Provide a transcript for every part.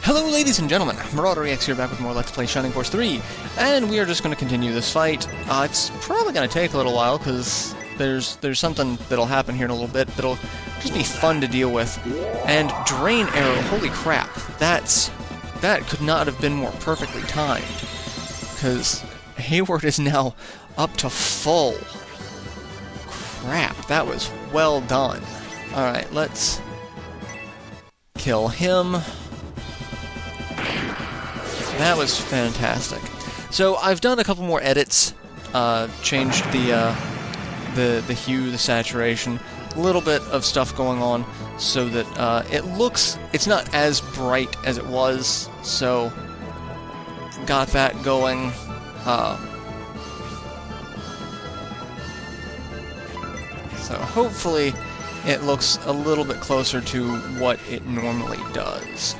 Hello ladies and gentlemen, MarauderEX here back with more Let's Play Shining Force 3, and we are just going to continue this fight. It's probably going to take a little while, because there's something that'll happen here in a little bit that'll just be fun to deal with. And Drain Arrow, holy crap, that could not have been more perfectly timed, because Hayward is now up to full. Crap, that was well done. Alright, let's kill him. That was fantastic. So I've done a couple more edits, changed the hue, the saturation, a little bit of stuff going on, so that it's not as bright as it was. So got that going. So hopefully it looks a little bit closer to what it normally does.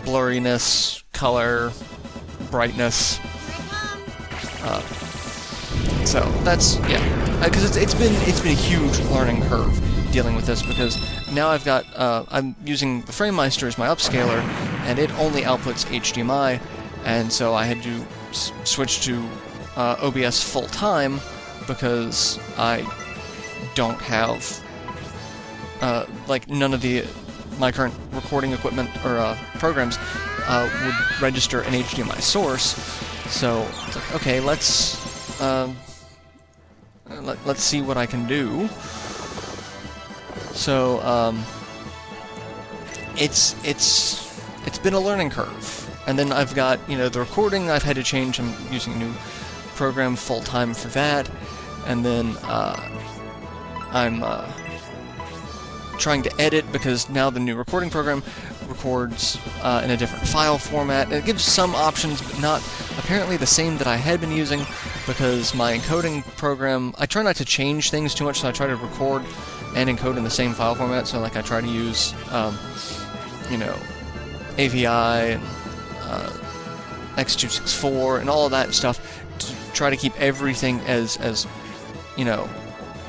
Blurriness, color, brightness. So that's, yeah, because it's been a huge learning curve dealing with this, because now I've got I'm using the FrameMeister as my upscaler, and it only outputs HDMI, and so I had to switch to OBS full time because I don't have like none of my current recording equipment or programs would register an HDMI source. So it's like, okay, let's see what I can do. So it's been a learning curve, and then I've got, you know, the recording I've had to change. I'm using a new program full time for that, and then I'm trying to edit, because now the new recording program records in a different file format. It gives some options, but not apparently the same that I had been using, because my encoding program, I try not to change things too much, so I try to record and encode in the same file format. So like I try to use, you know, AVI and X264 and all of that stuff to try to keep everything as you know,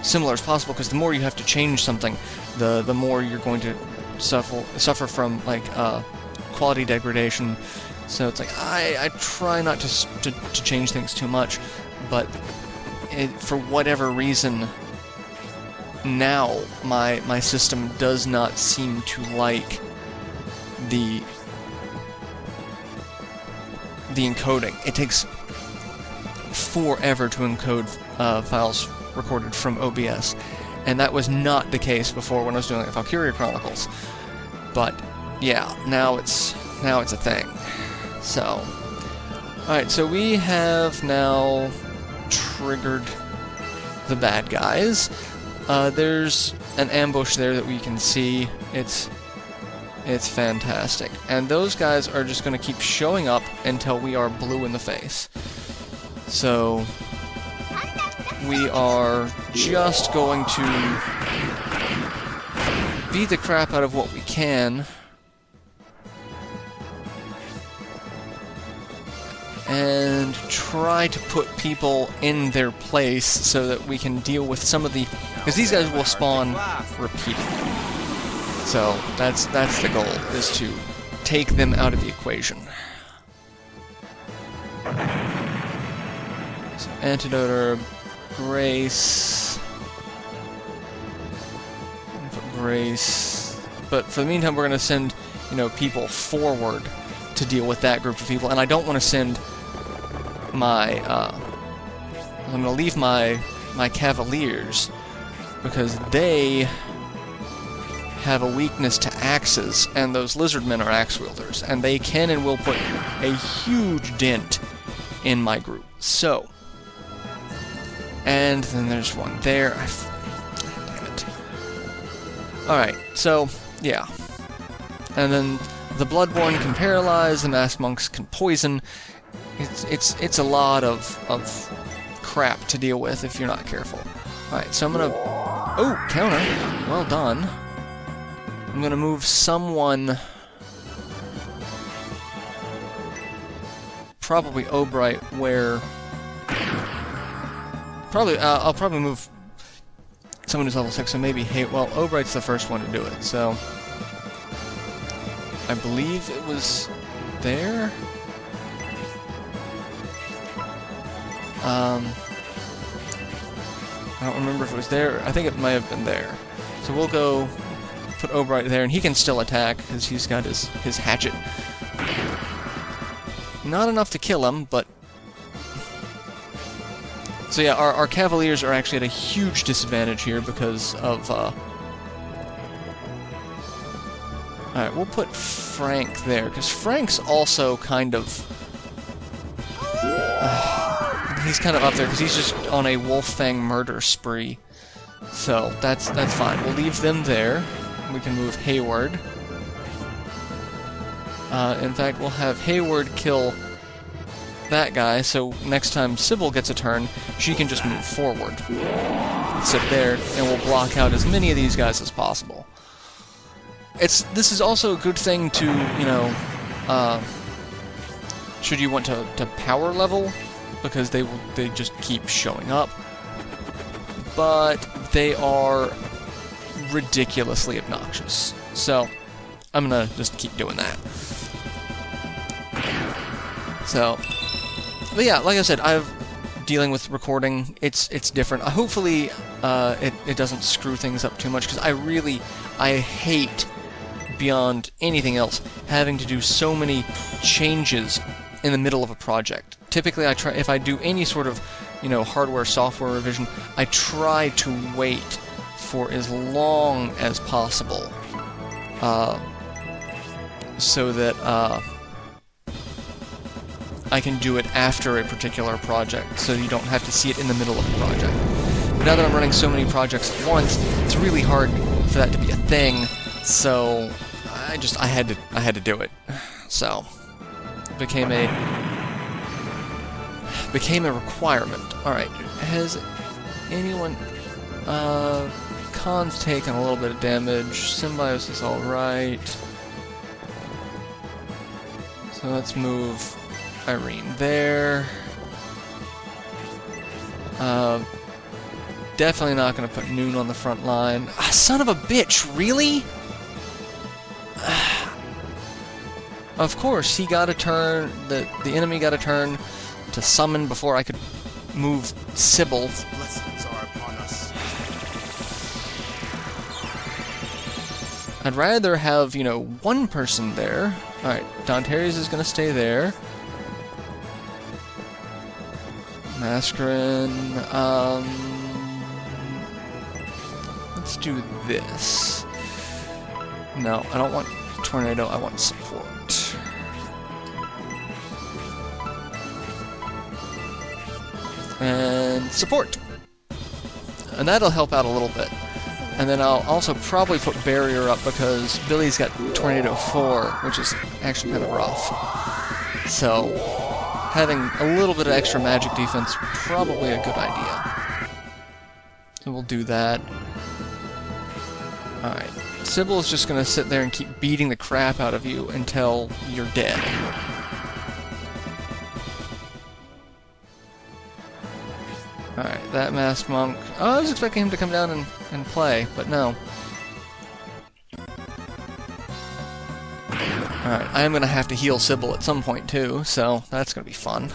similar as possible, because the more you have to change something, the more you're going to suffer from, like, quality degradation. So it's like, I try not to change things too much, but for whatever reason, now my system does not seem to like the encoding. It takes forever to encode files recorded from OBS, and that was not the case before when I was doing like Valkyria Chronicles. But yeah, now it's a thing. So, alright, so we have now triggered the bad guys. There's an ambush there that we can see. It's fantastic. And those guys are just going to keep showing up until we are blue in the face. So we are just going to beat the crap out of what we can. And try to put people in their place so that we can deal with some of the... because these guys will spawn repeatedly. So that's the goal, is to take them out of the equation. So Antidote, Grace... Grace... But for the meantime, we're going to send, you know, people forward to deal with that group of people, and I don't want to send my, I'm going to leave my Cavaliers, because they have a weakness to axes, and those lizardmen are axe wielders, and they can and will put a huge dent in my group. So, and then there's one there. Damn it. Alright, so, yeah. And then the bloodborn can paralyze, the masked monks can poison. It's a lot of crap to deal with if you're not careful. Alright, so I'm gonna... oh, counter! Well done. I'm gonna move someone... probably Obright, where... I'll probably move someone who's level 6, so maybe, hey, well, Obright's the first one to do it, so... I believe it was there? I don't remember if it was there. I think it might have been there. So we'll go put Obright there, and he can still attack, because he's got his hatchet. Not enough to kill him, but... So yeah, our Cavaliers are actually at a huge disadvantage here because of... Alright, we'll put Frank there, because Frank's also kind of... he's kind of up there, because he's just on a Wolffang murder spree. So, that's fine. We'll leave them there. We can move Hayward. In fact, we'll have Hayward kill that guy, so next time Sybil gets a turn, she can just move forward. Sit there, and we'll block out as many of these guys as possible. This is also a good thing to, you know, should you want to power level, because they just keep showing up. But they are ridiculously obnoxious. So, I'm gonna just keep doing that. So, but yeah, like I said, dealing with recording, it's different. Hopefully, it doesn't screw things up too much, because I hate, beyond anything else, having to do so many changes in the middle of a project. Typically, if I do any sort of, you know, hardware, software revision, I try to wait for as long as possible, so that, I can do it after a particular project, so you don't have to see it in the middle of a project. But now that I'm running so many projects at once, it's really hard for that to be a thing, so I had to do it. So, it became a requirement. Alright, has anyone... Khan's taken a little bit of damage, Symbiosis is alright. So let's move Irene there. Definitely not going to put Noon on the front line. Ah, son of a bitch, really? Of course, he got a turn, the enemy got a turn to summon before I could move Sybil. Blessings are upon us. I'd rather have, you know, one person there. Alright, Dantares is going to stay there. Mascarin, let's do this. No, I don't want Tornado, I want support. And support! And that'll help out a little bit. And then I'll also probably put Barrier up, because Billy's got Tornado 4, which is actually kind of rough. So, having a little bit of extra magic defense, probably a good idea. So we'll do that. Alright. Sybil is just going to sit there and keep beating the crap out of you until you're dead. Alright, that Masked Monk... Oh, I was expecting him to come down and play, but no. Alright, I am going to have to heal Sybil at some point too, so that's going to be fun.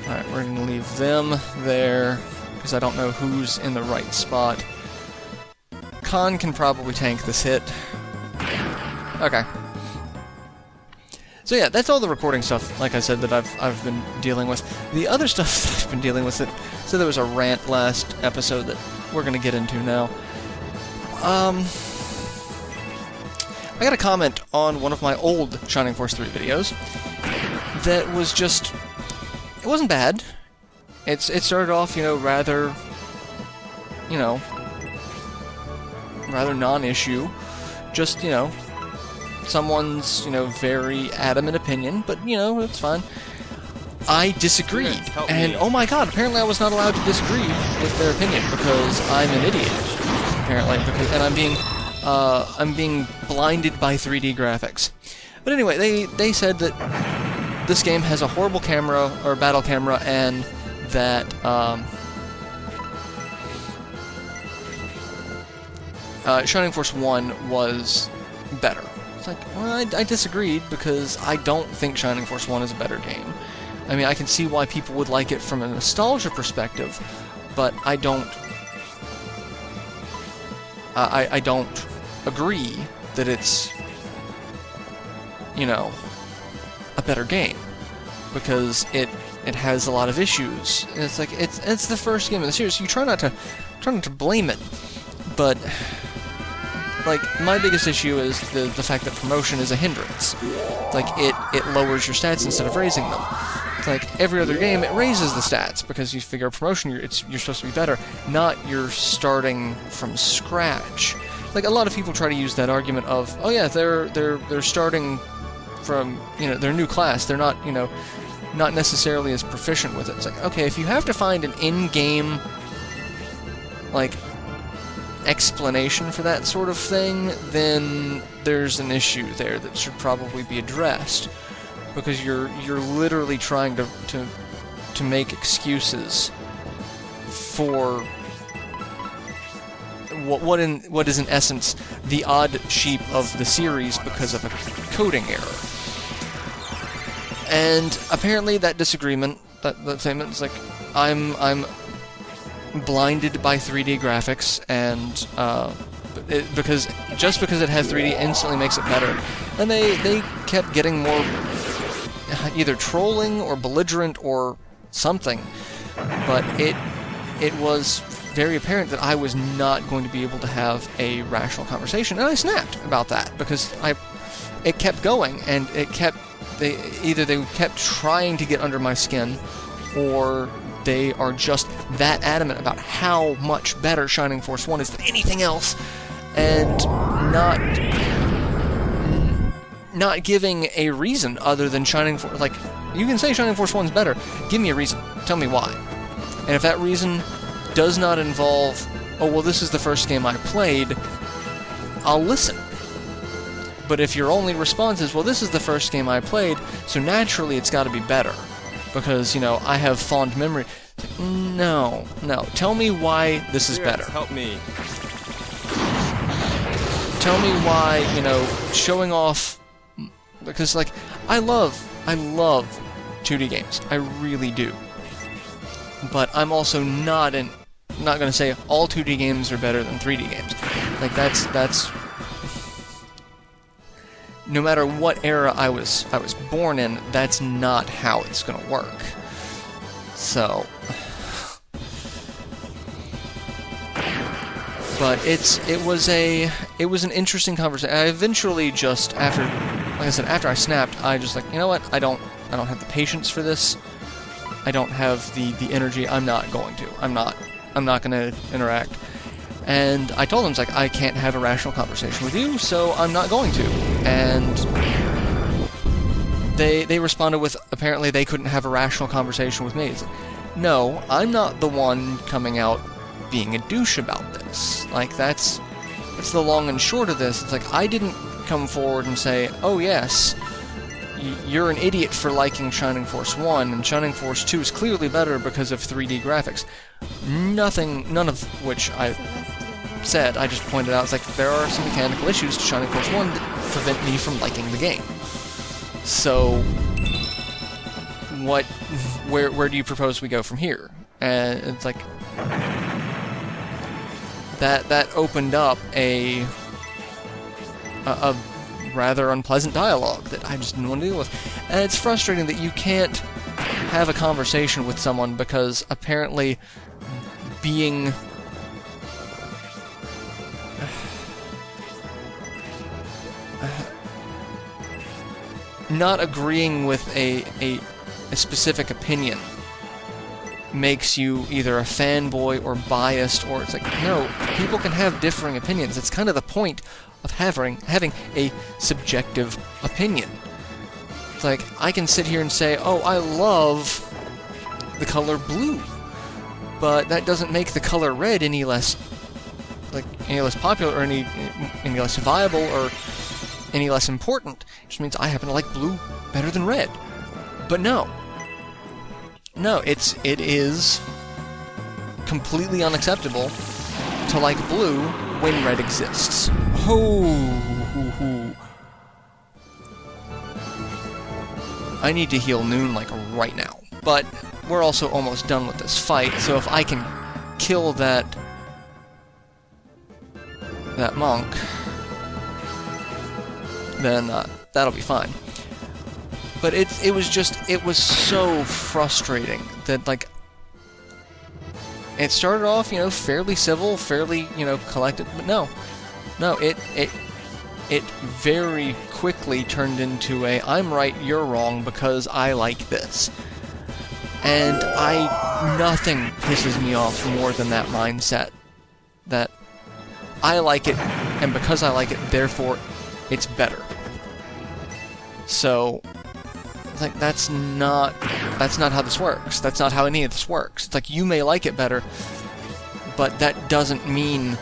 Alright, we're going to leave them there, because I don't know who's in the right spot. Khan can probably tank this hit. Okay. So yeah, that's all the recording stuff, like I said, that I've been dealing with. The other stuff that I've been dealing with, so there was a rant last episode that we're going to get into now. I got a comment on one of my old Shining Force 3 videos that was just... It wasn't bad. It started off, you know, rather non-issue. Just, you know, someone's, you know, very adamant opinion, but, you know, it's fine. I disagreed, and oh my god, apparently I was not allowed to disagree with their opinion, because I'm an idiot, apparently, and I'm being blinded by 3D graphics. But anyway, they said that this game has a horrible camera, or battle camera, and that, Shining Force 1 was better. It's like, well, I disagreed, because I don't think Shining Force 1 is a better game. I mean, I can see why people would like it from a nostalgia perspective, but I don't... I don't agree that it's, you know, a better game, because it has a lot of issues. And it's like, it's the first game of the series. You try not to blame it, but like, my biggest issue is the fact that promotion is a hindrance. Like, it lowers your stats instead of raising them. It's like every other game, it raises the stats, because you figure promotion, you're supposed to be better, not you're starting from scratch. Like, a lot of people try to use that argument of, oh yeah, they're starting from, you know, their new class, they're not, you know, not necessarily as proficient with it. It's like, okay, if you have to find an in-game, like, explanation for that sort of thing, then there's an issue there that should probably be addressed, because you're literally trying to make excuses for what is in essence the odd sheep of the series because of a coding error. And apparently that disagreement, that statement, is like, I'm blinded by 3D graphics, and because it has 3D instantly makes it better. And they kept getting more either trolling or belligerent or something, but it was very apparent that I was not going to be able to have a rational conversation, and I snapped about that, because it kept going, and they kept trying to get under my skin, or they are just that adamant about how much better Shining Force 1 is than anything else, and not giving a reason other than Shining Force. Like, you can say Shining Force 1's better, give me a reason, tell me why. And if that reason does not involve, oh, well, this is the first game I played, I'll listen. But if your only response is, well, this is the first game I played, so naturally it's got to be better, because, you know, I have fond memory. No. Tell me why this is better. Help me. Tell me why, you know, showing off, because, like, I love 2D games. I really do. But I'm also not going to say all 2D games are better than 3D games. Like, that's no matter what era I was born in, that's not how it's going to work. So, but it was an interesting conversation. I eventually just, after I snapped, I just like, you know what? I don't have the patience for this. I don't have the energy. I'm not going to. I'm not going to interact. And I told them, it's like, I can't have a rational conversation with you, so I'm not going to. And they responded with, apparently they couldn't have a rational conversation with me. It's like, no, I'm not the one coming out being a douche about this. Like, that's the long and short of this. It's like, I didn't come forward and say, oh yes, you're an idiot for liking Shining Force 1, and Shining Force 2 is clearly better because of 3D graphics. None of which I said. I just pointed out, it's like, there are some mechanical issues to Shining Force 1 that prevent me from liking the game. So, where do you propose we go from here? And it's like, that opened up a rather unpleasant dialogue that I just didn't want to deal with. And it's frustrating that you can't have a conversation with someone because apparently being not agreeing with a specific opinion makes you either a fanboy or biased, or it's like, no, people can have differing opinions. It's kind of the point of having a subjective opinion. It's like, I can sit here and say, oh, I love the color blue, but that doesn't make the color red any less popular, or any less viable, or any less important. It just means I happen to like blue better than red. But no, it is completely unacceptable to like blue when red exists. Oh, I need to heal Noon like right now. But we're also almost done with this fight, so if I can kill that monk, then that'll be fine. But it was so frustrating that, like, it started off, you know, fairly civil, fairly, you know, collected, but no, it very quickly turned into a I'm right, you're wrong because I like this. And nothing pisses me off more than that mindset that I like it, and because I like it, therefore it's better. So, it's like, that's not how this works. That's not how any of this works. It's like, you may like it better, but that doesn't mean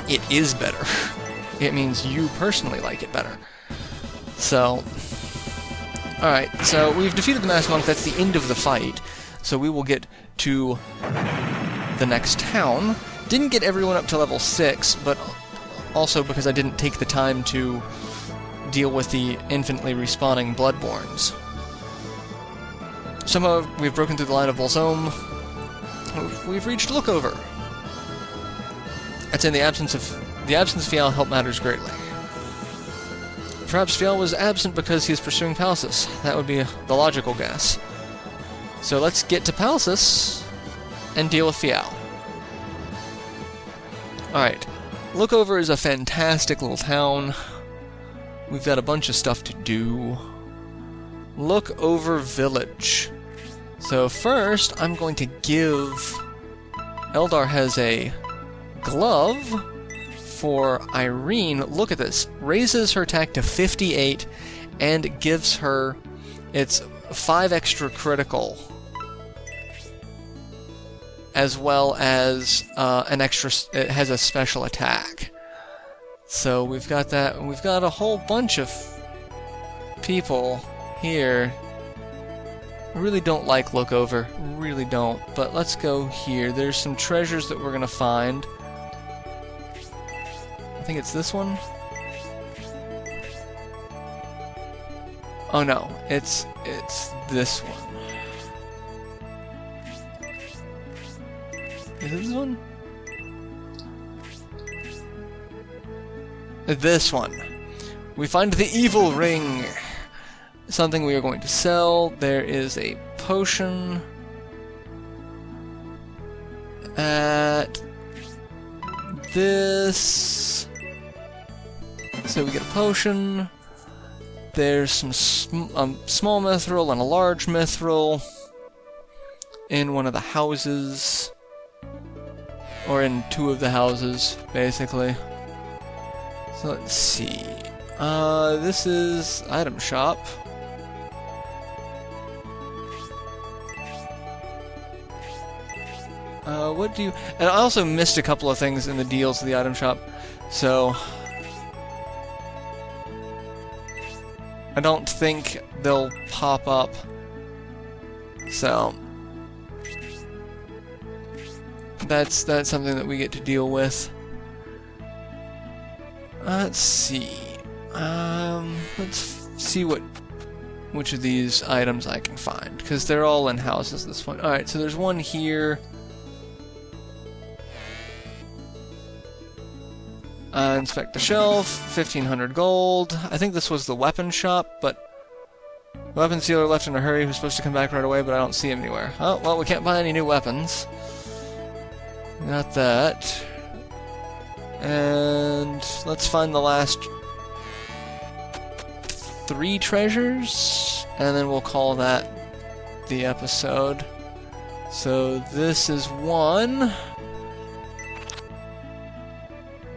it is better. It means you personally like it better. So, alright, so we've defeated the Masked Monk. That's the end of the fight. So we will get to the next town. Didn't get everyone up to level 6, but also because I didn't take the time to deal with the infinitely respawning bloodborns. Somehow we've broken through the line of Bolzome. We've reached Lookover. I'd say the absence of Fiale helped matters greatly. Perhaps Fiale was absent because he is pursuing Palsis. That would be the logical guess. So let's get to Palsis and deal with Fiale. Alright, Lookover is a fantastic little town. We've got a bunch of stuff to do. Lookover Village. So first, I'm going to give... Eldar has a glove for Irene. Look at this. Raises her attack to 58 and gives her its 5 extra critical, as well as an extra. It has a special attack. So we've got that, and we've got a whole bunch of people here. I really don't like Lookover, really don't. But let's go here. There's some treasures that we're gonna find. I think it's this one. Oh no, it's this one. Is it this one? This one. We find the evil ring. Something we are going to sell. There is a potion at this. So we get a potion. There's some small mithril and a large mithril in one of the houses. Or in 2 of the houses, basically. So let's see. This is item shop. What do you... And I also missed a couple of things in the deals of the item shop, so... I don't think they'll pop up. So... That's something that we get to deal with. Let's see. Let's see which of these items I can find, because they're all in houses at this point. Alright, so there's one here. Inspect the shelf, 1500 gold. I think this was the weapon shop, but the weapon sealer left in a hurry. He was supposed to come back right away, but I don't see him anywhere. Oh, well, we can't buy any new weapons. Got that. And let's find the last 3 treasures, and then we'll call that the episode. So this is one.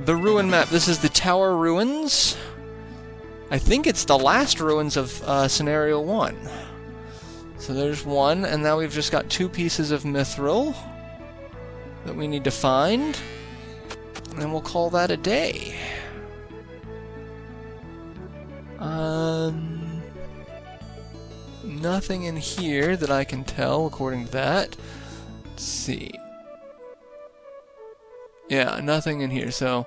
The ruin map. This is the Tower Ruins. I think it's the last ruins of Scenario 1. So there's one, and now we've just got 2 pieces of mithril that we need to find. And we'll call that a day. Nothing in here that I can tell, according to that. Let's see. Yeah, nothing in here, so...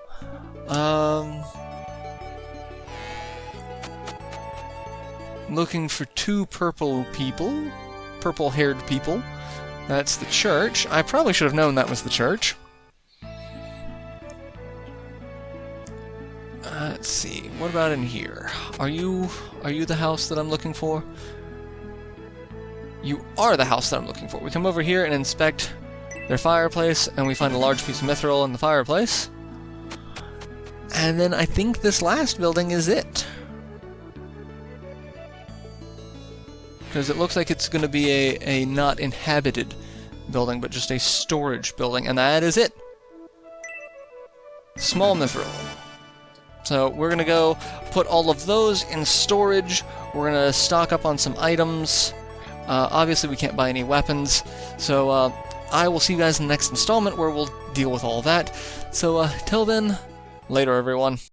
looking for 2 purple people. Purple-haired people. That's the church. I probably should have known that was the church. Let's see. What about in here? Are you the house that I'm looking for? You are the house that I'm looking for. We come over here and inspect their fireplace, and we find a large piece of mithril in the fireplace. And then I think this last building is it. Because it looks like it's going to be a not inhabited building, but just a storage building, and that is it. Small mithril. So we're going to go put all of those in storage. We're going to stock up on some items. Obviously we can't buy any weapons, so I will see you guys in the next installment where we'll deal with all that. So till then, later everyone.